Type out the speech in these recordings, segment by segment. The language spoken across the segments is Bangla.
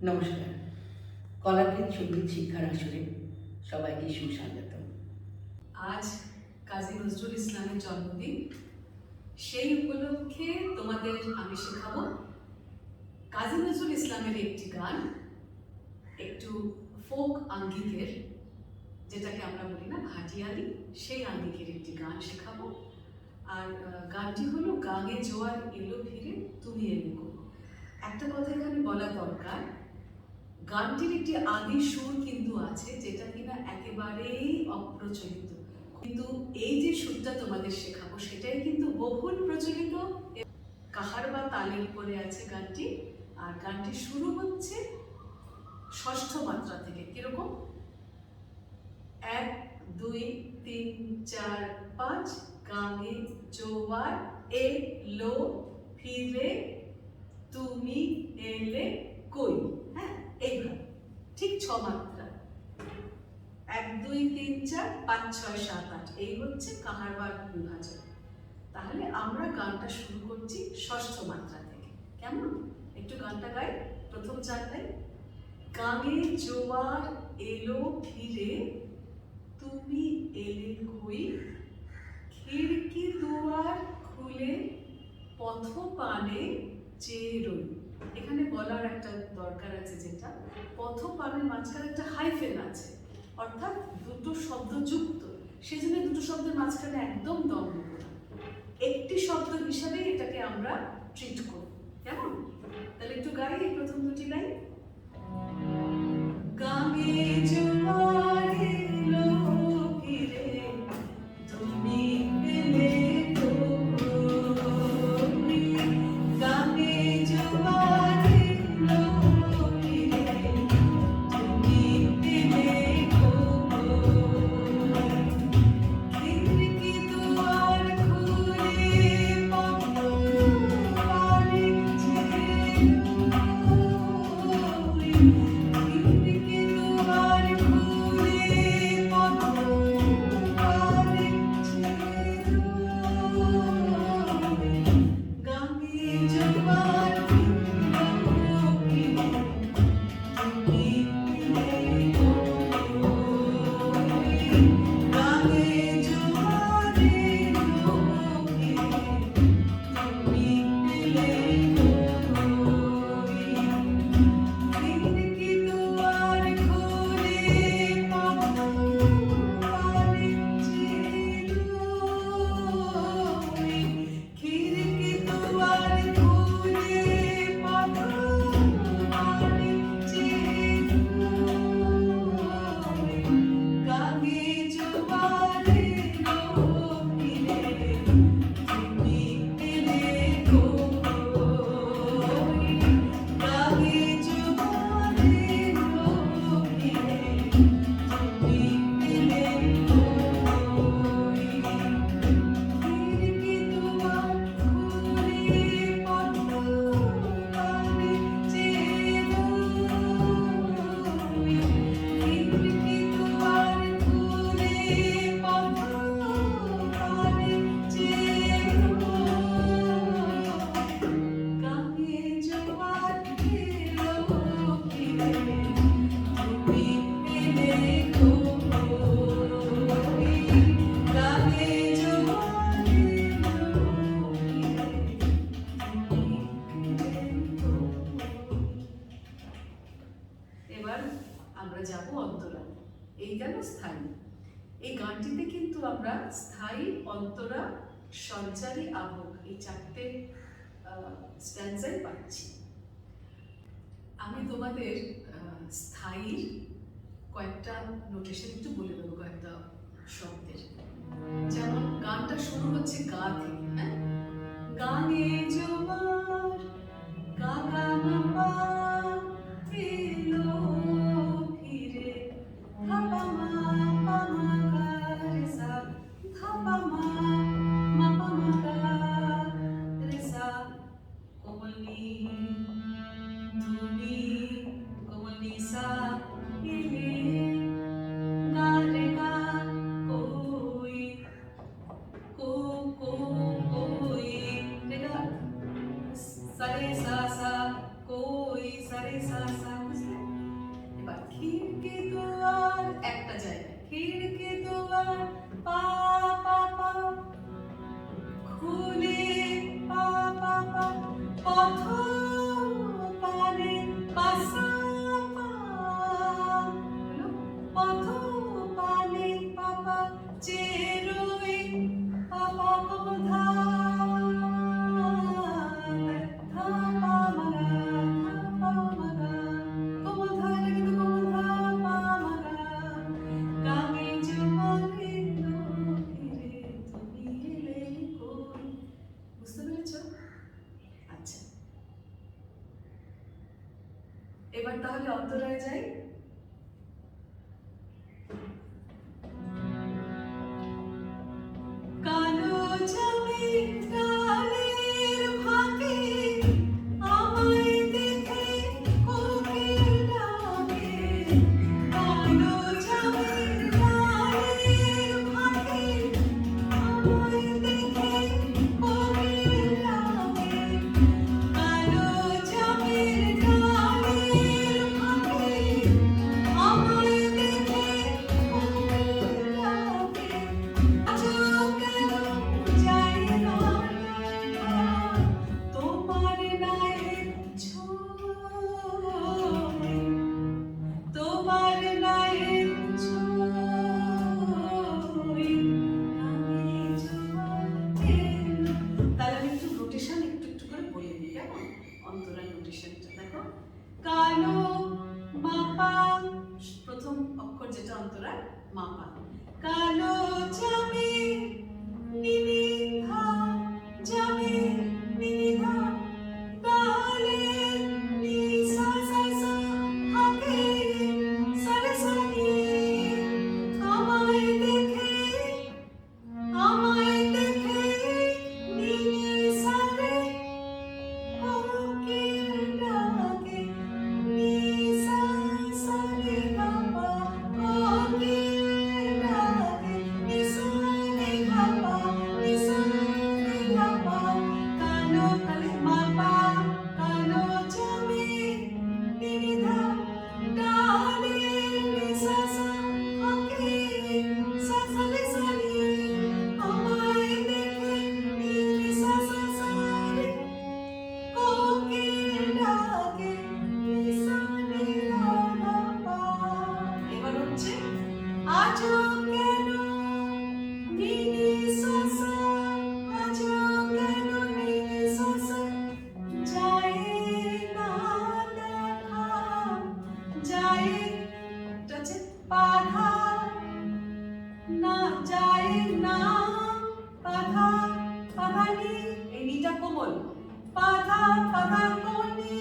নমস্কার। কলাক্ষেত সঙ্গীত শিক্ষার আসরে সবাইকে সুস্বাগত। আজ কাজী নজরুল ইসলামের জন্মদিন। সেই উপলক্ষে তোমাদের আমি শেখাবো কাজী নজরুল ইসলামের একটি গান, একটু ফোক আঙ্গিকের, যেটাকে আমরা বলি না ভাটিয়ালি, সেই আঙ্গিকের একটি গান শেখাবো। আর গানটি হলো গাঙে জোয়ার এলো ফিরে তুমি এলে গো। একটা কথা এখানে বলা দরকার, গানটির একটি আদি সুর কিন্তু আছে যেটা কিনা একেবারেই অপ্রচলিত, কিন্তু এই যে সুরটা তোমাদের শেখাবো সেটাই কিন্তু বহুল প্রচলিত। কাহার বা তালের উপরে আছে গানটি, আর গানটি শুরু হচ্ছে ষষ্ঠ মাত্রা থেকে। কিরকম? 1 2 3 4 5 গাঙে জোয়ার এলো ফিরে তুমি এলে কই। হ্যাঁ, এইভাবে ঠিক 6 মাত্রা। 1 2 3 4 5 6 7 8, এই হচ্ছে কাহারবার বিভাজন। তাহলে আমরা গানটা শুরু করছি ষষ্ঠ মাত্রা থেকে। কেমন? একটু গানটা গাই। প্রথম 4 লাইন। গাঙে জোয়ার এলো ফিরে তুমি এলে কই, খিড়কি দুয়ার খুলে পথ পানে চেয়ে রই। এখানে বলার একটা দরকার আছে, যেটা পথ পানের মাঝখানে একটা হাইফেন আছে, অর্থাৎ দুটো শব্দ যুক্ত, সেজন্য দুটো শব্দের মাঝখানে একদম দম নেব না, একটি শব্দ হিসাবে এটাকে আমরা ট্রিট করব। কেমন? তাহলে একটু গাই এই প্রথম দুটি লাইন। গাঙে জোয়ার এলো ফিরে তুমি এলে কই, গাঙে জোয়ার এলো ফিরে তুমি এলে কই, খিড়কি দুয়ার খুলে পথ পানে চেয়ে রই, খিড়কি দুয়ার খুলে পথ পানে চেয়ে রই, গাঙে জোয়ার এলো ফিরে তুমি এলে কই, গাঙে জোয়ার এলো ফিরে তুমি এলে কই, খিড়কি দুয়ার খুলে পথ পানে চেয়ে রই, খিড়কি দুয়ার খুলে পথ পানে চেয়ে রই, গাঙে জোয়ার এলো ফিরে তুমি এলে কই, গাঙে জোয়ার এলো ফিরে তুমি এলে কই, খিড়কি দুয়ার খুলে পথ পানে চেয়ে রই, খিড়কি দুয়ার খুলে পথ পানে চেয়ে রই, গাঙে জোয়ার এলো ফিরে তুমি এলে কই, গাঙে জোয়ার এলো ফিরে তুমি এলে কই। এবার আমরা যাব অন্তরা। এই গেল স্থায়ী। এই গানটিতে কিন্তু আমরা স্থায়ী, অন্তরা, সঞ্চারী, আবহ, এই 4টে স্ট্যান্সাই পাচ্ছি। আমি তোমাদের স্থায়ীর কয়েকটা নোটেশন একটু বলে দেবো, কয়েকটা শব্দের। যেমন গানটা শুরু হচ্ছে গা থেকে। হ্যাঁ, গাঙে জোয়ার গা গা মা পা এলো ফিরে ধাপা মা পা মা গা রে সা, ধাপা মা মা পা মা গা রে সা, কোমল নি তুমি কোমল নি সা এলে, গা রে গা কই কো কো কো এবার তাহলে অন্তরায় যাই। কালো জামে ডালের ফাঁকে আমায় দেখে কোকিল ডাকে। কালো জামে ডালের ফাঁকে আমায় দেখে কোকিল ডাকে। কালো জামে ডালের ফাঁকে আমায় দেখে কোকিল ডাকে। আজও কেন যায় না তোমার নায়ের ছোঁয়, তোমার নায়ের ছোঁয়। আমি জোয়ারে। তাহলে আমি একটু নোটেশন একটু করে বলে দিই, কেমন? অন্তরায় নোটেশনটা দেখো। কালো মাপা, প্রথম অক্ষর যেটা অন্তরায় মাপা। কালো জামে নিনিধা, জামে নিনিধা ডালের নি সা সা সা থাকে সারে সারে। আমায় দেখে নিনি সারে কোকিল ডাকে। নি সা সা রে গা পা কোকিল ডাকে। নি সা রে গা পা, নি সা রে গা পা। কালো তালে মাপা, কালো জামে নিনিধা ডালের নি সা সা থাকে সা সা রে সা রে। আমায় দেখে নি সা সা সা রে কোকিল ডাকে। নি সা রে গা গা পা। এবার হচ্ছে আজও কেন নিনি সা সা, আজও কেন নিনি সা সা যায় না দেখা, যায় এটা হচ্ছে বাধা, না যায় না বাধা, বাধা নি, এই নিটা কোমল, বাধা বাধা কোমল নি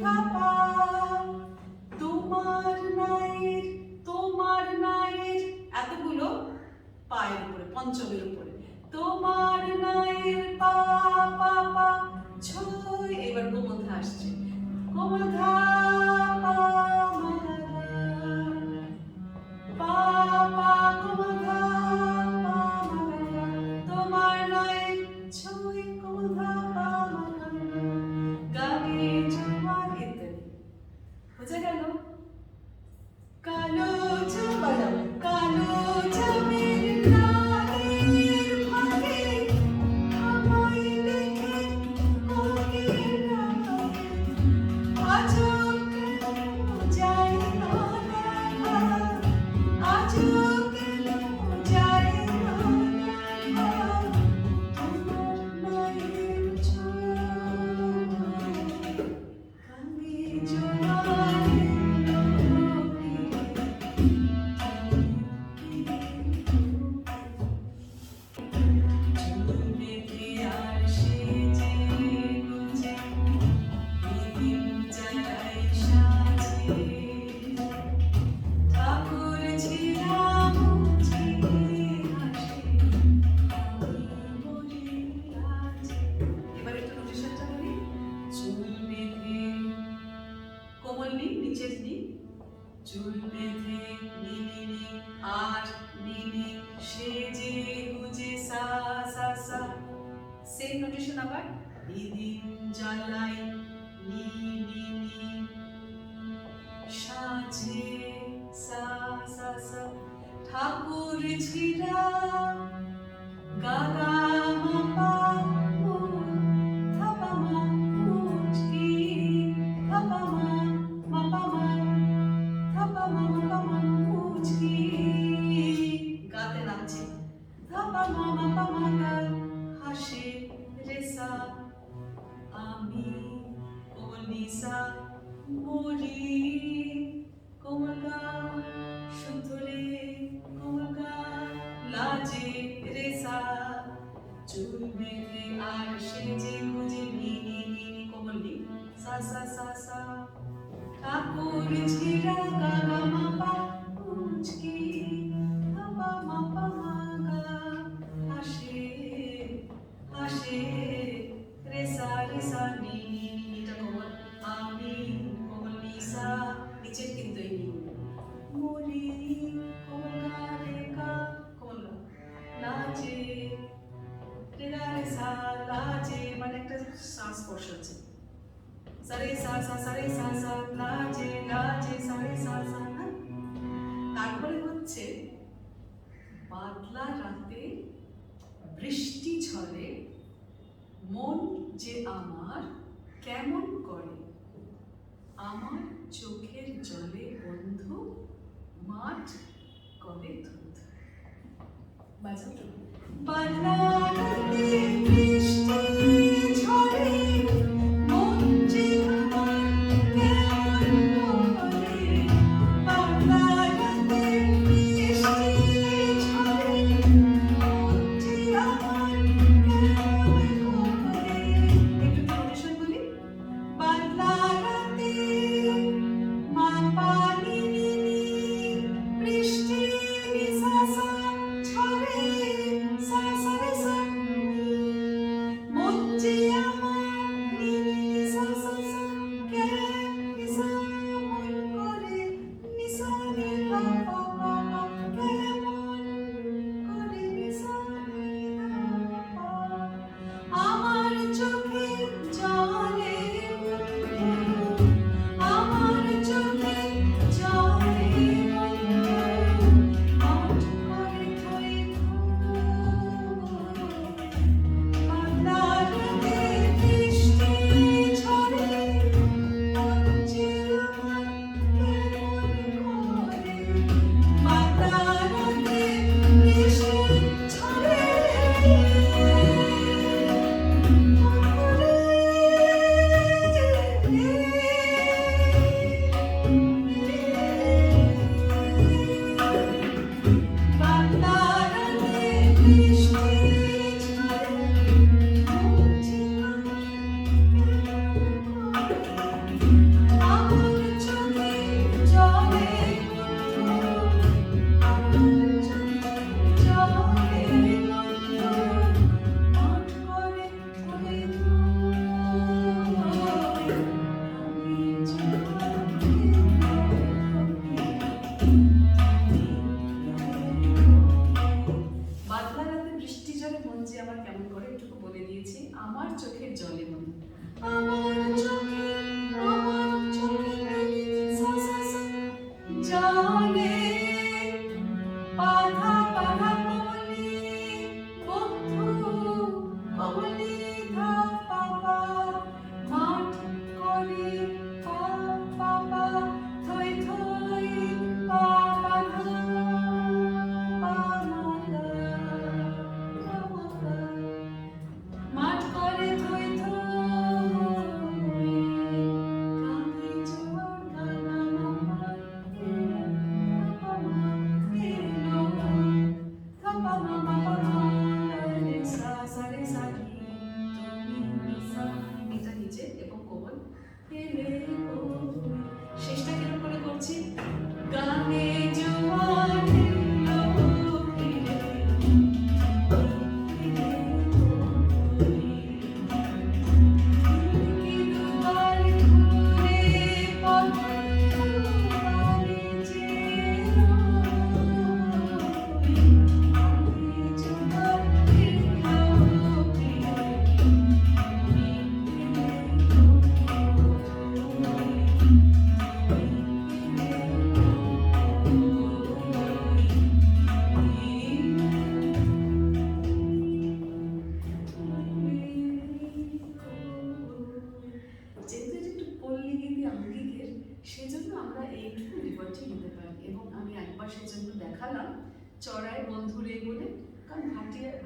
ধা পা। তোমার নায়ের এতগুলো পায়ের উপরে, পঞ্চমের উপরে। তোমার নায়ের পা পা পা ছয়। এবার কোমল ধা আসছে, কোমল ধা পা মা গা গা। পা পা কোমল ধা পা মা গা গা। তোমার নায়ের ছয় কোমল ধা পা মা গা গা। গানে জোয়ার ইত্যাদি। বোঝা গেল? কালো জামে, কালো জামে ডালের ফাঁকে আমায় দেখে কোকিল ডাকে। আজও কেন যায় না দেখা, আজও কেন যায় না দেখা তোমার নায়ের ছোঁয়। আমি জোয়ারে চুল বেঁধে নিনি আর নিনি সেজে গুজে সা সা সা। সেম নোটেশন আবার। দিদিন জ্বালাই নি নিনি সাজে সা সা সা। ঠাকুর ঝিরা গা গা মা পা মু ধা পা মা মুচকি ধা পা মা পা মা ধা পা মা পা মা মুচকি। গাতে নাচে ধা পা মা পা মা গা হাসে রে সা। আমি কোমল নি সা মরি কোমল গা শুদ্ধ রে কোমল গা লাজে রে সা। চুল বেঁধে আর সেজে গুজে নি নি নি নি কোমল নি সা সা সা সা। ঠাকুর ঝিরা গা গা মা পা উচকি ধা পা মা পা মা গা হাসে হাসে রে সা নি এটা কোমল আমি কোমল নিসা নিচের কিন্তু এই নি মরি কোমল গা রে গা কোমল লাজে রে গা রে সা লাজে মানে একটা শ্বাস স্পর্শ হচ্ছে সারে সা সা সারে সা সা লাজে লাজে সারে সা সা না তারপরে হচ্ছে বাদলা রাতে বৃষ্টি ঝরে মন যে আমার কেমন করে আমার চোখের জলে বন্ধু মাঠ করে ধুধ বাজাও তো বাদলা রাতে বৃষ্টি ঝরে মন যে আমার কেমন করে বাদলা রাতে বৃষ্টি ঝরে মন যে আমার কেমন করে একটু নোটেশন বলি বাদলা রাতে মা পানি বৃষ্টি সা সা ঝরে সা সা রে সা মন যে আমার নি সা সা সা কে নি সা মন করে নি সা নি পা পা পা পা কেমন করে নি সা নি ধা পা আমার চোখের জলে বন্ধু আমার চোখের জলে বন্ধু আট করে থই বাদলা রাতে বৃষ্টি ঝরে মন যে আমার কেমন করে বাদলা রাতে বৃষ্টি ঝরে বাদলা রাতে বৃষ্টি ঝরে মন যে আমার চোখের জলে বন্ধু আমার চোখের জলে বন্ধু আট করে থই আমি বাদলা রাতে বৃষ্টি ঝরে মন যে আমার কেমন করে একটু বলে দিয়েছি আমার চোখের জলে মন আমার চোখের সা সা সা জলে বাধা বাধা কমলি বন্ধু কমলি ধা পাপা মাঠ করে পা পাপা থই থই পা বাধা পা মাগা পা মাগা মাঠ করে থই থই কাঁধে জোর গানা মামা পা মা এলো থাপা মামা পা রে সা সা রে সা নি তুমি নি সা এটা নিচে এবং কোমল এলে শেষটা কিরকম করে করছি গানে জোয়ার এলো ফিরে কি দুয়ার ঘুরে পথ বাড়ি যে আমি জোয়ার এলো যেহেতু এটা একটু পল্লী গীতি আঙ্গিকের সেজন্য আমরা এইটুকু লিবার্টি নিতে পারি এবং আমি একবার সেজন্য দেখালাম চড়াই বন্ধুরে বলে কারণ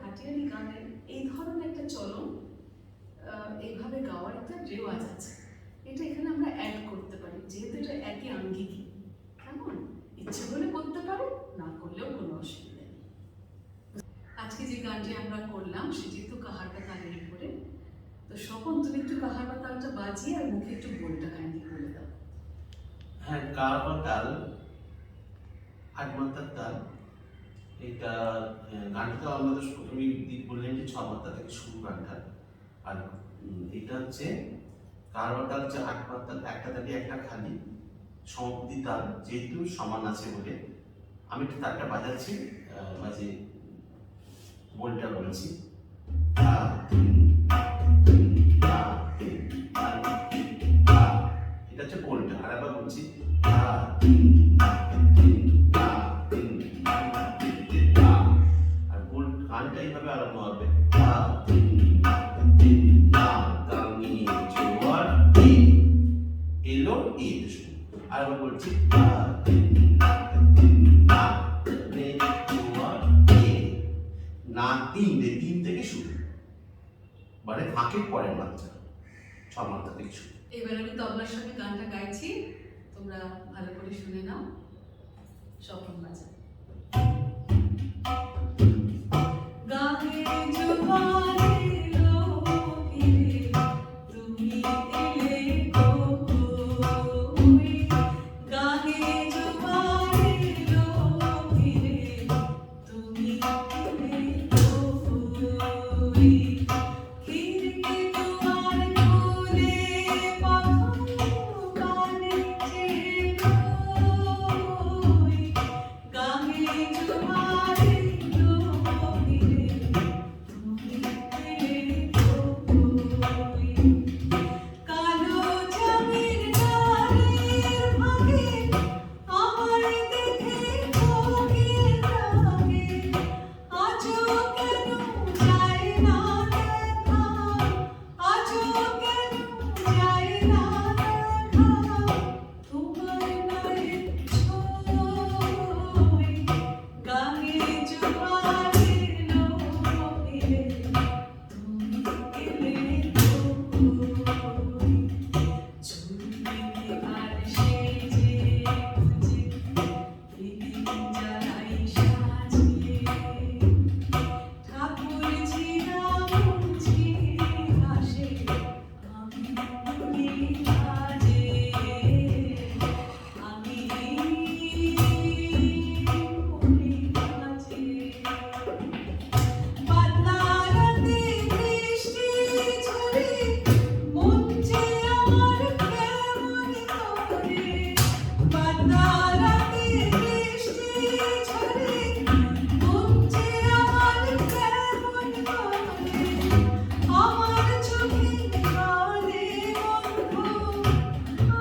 ভাটিয়ালি গানের এই ধরনের একটা চলন এইভাবে গাওয়ার একটা রেওয়াজ আছে এটা এখানে আমরা অ্যাড করতে পারি যেহেতু এটা একই আঙ্গিকই কেমন ইচ্ছে করে করতে পারো না করলেও কোনো অসুবিধা নেই আজকে যে গানটি আমরা করলাম সেটি তো কাহারটা তালের উপরে তো স্বপন তুমি একটু কাহারটা তালটা বাজিয়ে আর মুখে একটু বোলটা কাইন্ডলি বলে দাও হ্যাঁ, কারবা তাল, আট মাত্রার তাল। এটা গানটা তো আমাদের প্রথমেই বললেন যে ছ মাত্রা থেকে শুরু গানটা। আর এটা হচ্ছে কারবা তাল হচ্ছে আট মাত্রার, একটা তালে একটা খালি সমাপ্তি তাল, যেহেতু সমান আছে বলে আমি একটু তালটা বাজাচ্ছি, বাজে বলটা বলছি। এটা হচ্ছে বোলটা, আর একবার বলছি। আর বোল গানটা এইভাবে আরম্ভ হবে। এলো এ শুরু, আর একবার বলছি। না তিন থেকে শুরু, মানে ফাঁকের পরের মাত্রা, ছ মাত্রা থেকে শুরু। এবার আমি তবলার সঙ্গে গানটা গাইছি, তোমরা ভালো করে শুনে নাও। স্বপন বাজা। গায়ে জোয়ারে লোকিরে তুমি এলে কই, গায়ে জোয়ারে লোকিরে তুমি এলে কই, খিড়কি দুয়ার খুলে পানে চেয়ে গায়ে জোয়ারে লোকিরে তুমি এলে কই, কালো চাঁদের ডালের ফাঁকে আমার দেখে কোকিল ডাকে, আজও কেন যায় না দেখা, আজও কেন যায় না দেখা, তোমার গায়ে ছোঁয়, গায়ে জোয়ারে লোকিরে তুমি এলে কই, ঝুলবে আর সেজে গুজে দিন জ্বালাই সাজিয়ে, ঠাকুর ঝিরা মুছি হাসে আমি মনে কাজে, আমি মনে কাজে। পাতলা রাতে বৃষ্টি ঝরে মন যে আমার কেমন করে, পাতলা রাতে বৃষ্টি ঝরে মন যে আমার কেমন করে, আমার চোখের জলে বন্ধু,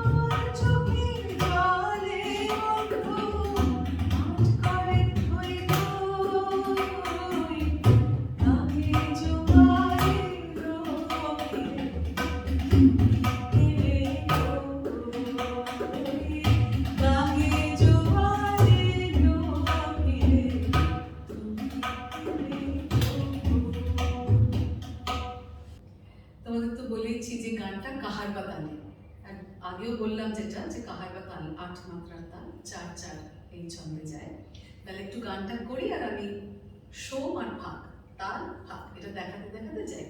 আমার চোখের জলে বন্ধু আজ করে থই থই, গায়ে জোয়ারে লোকিরে তুমি এলে কই, গায়ে জোয়ারে লোকিরে তুমি এলে কই। তোমাদের তো বলেইছি যে গানটা কাহার বা তালে, আর আগেও বললাম যেটা যে কাহার বা তাল, আট মাত্রার তাল, চার চার এই ছন্দে যায়। তাহলে একটু গানটা করি আর আমি সোম আর ফাঁক, তাল ফাঁক এটা দেখাতে দেখাতে যাই।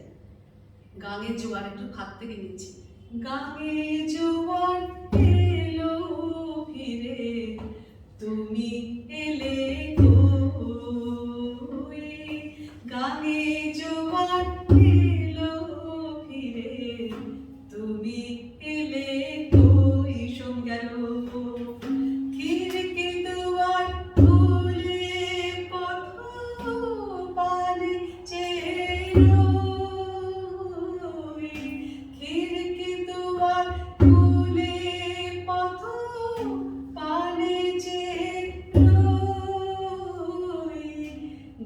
গাঙে জোয়ার একটু ফাঁক থেকে নিচ্ছি। গাঙে জোয়ার এলো ফিরে তুমি এলে কই, গাঙে জোয়ার এলো ফিরে তুমি এলে কই, সোম গেল খিড়কি দুয়ার খুলে পথ পানে চেয়ে রই, খিড়কি দুয়ার খুলে পথ পানে চেয়ে রই,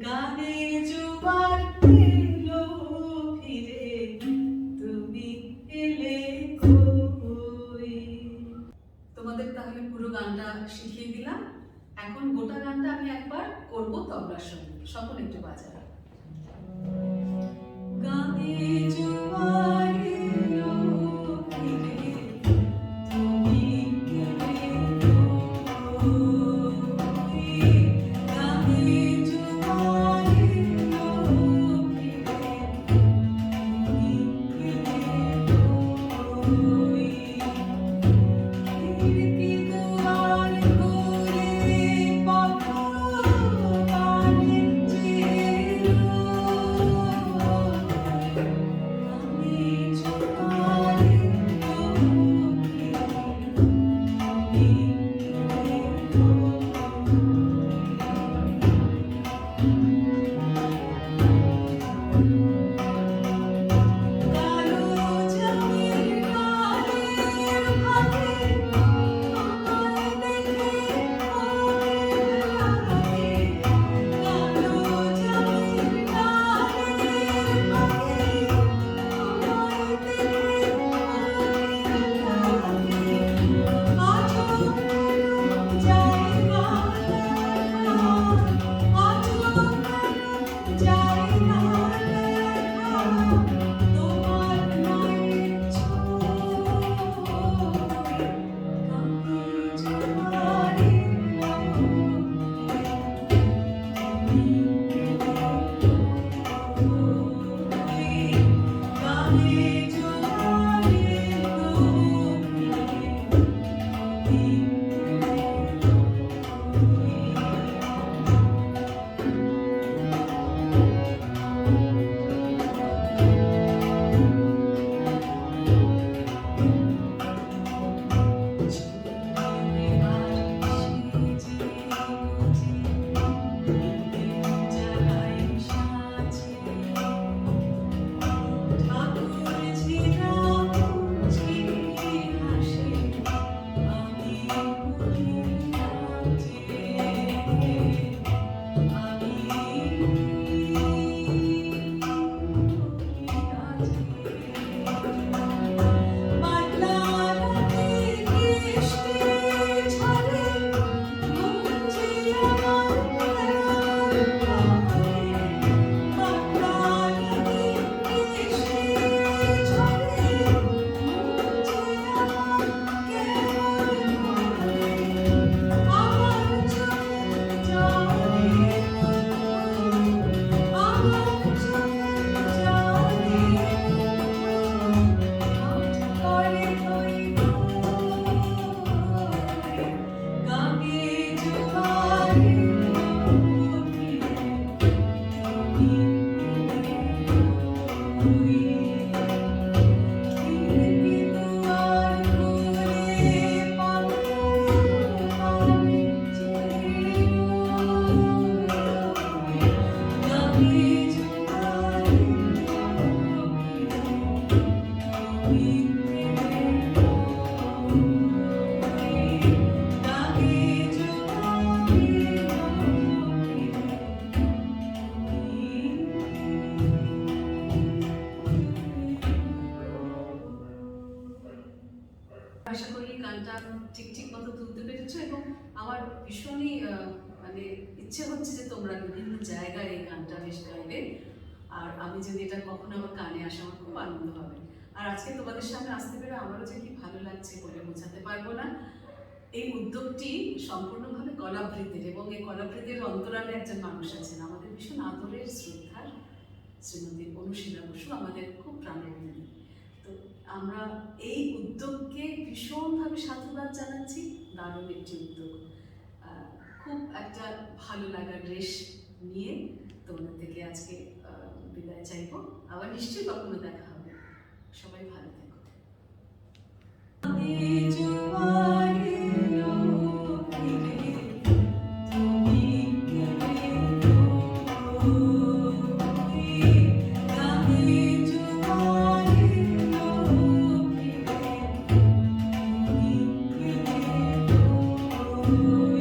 গানে জোয়ার এলো ফিরে তুমি এলে কই। তোমাদের তাহলে পুরো গানটা শিখিয়ে দিলাম। এখন গোটা গানটা আমি একবার করবো তবলার সঙ্গে, সকলে একটু বাজাবে। আশা করি গানটা ঠিক মতো তুলতে পেরেছো এবং আমার ভীষণই মানে ইচ্ছে হচ্ছে যে তোমরা বিভিন্ন জায়গায় এই গানটা বেশ গাইবে। আর আমি যদি এটা কখনো আমার কানে আসে আমার খুব আনন্দ হবে। আর আজকে তোমাদের সামনে আসতে পেরে আমারও যে কি ভালো লাগছে বলে বোঝাতে পারবো না। এই উদ্যোগটি সম্পূর্ণভাবে কলাবৃতের এবং এই কলাবৃতের অন্তরালে একজন মানুষ আছেন আমাদের ভীষণ আদরের শ্রদ্ধার শ্রীমতী অনুশীলা বসু, আমাদের খুব প্রাণের দিদি। তো আমরা এই উদ্যোগকে ভীষণভাবে সাধুবাদ জানাচ্ছি। দারুণ একটি উদ্যোগ। খুব একটা ভালো লাগার রেশ নিয়ে তোমাদের থেকে আজকে বিদায় চাইবো। আবার নিশ্চয়ই কখনো দেখা হবে। সবাই ভালো থেকো। Oh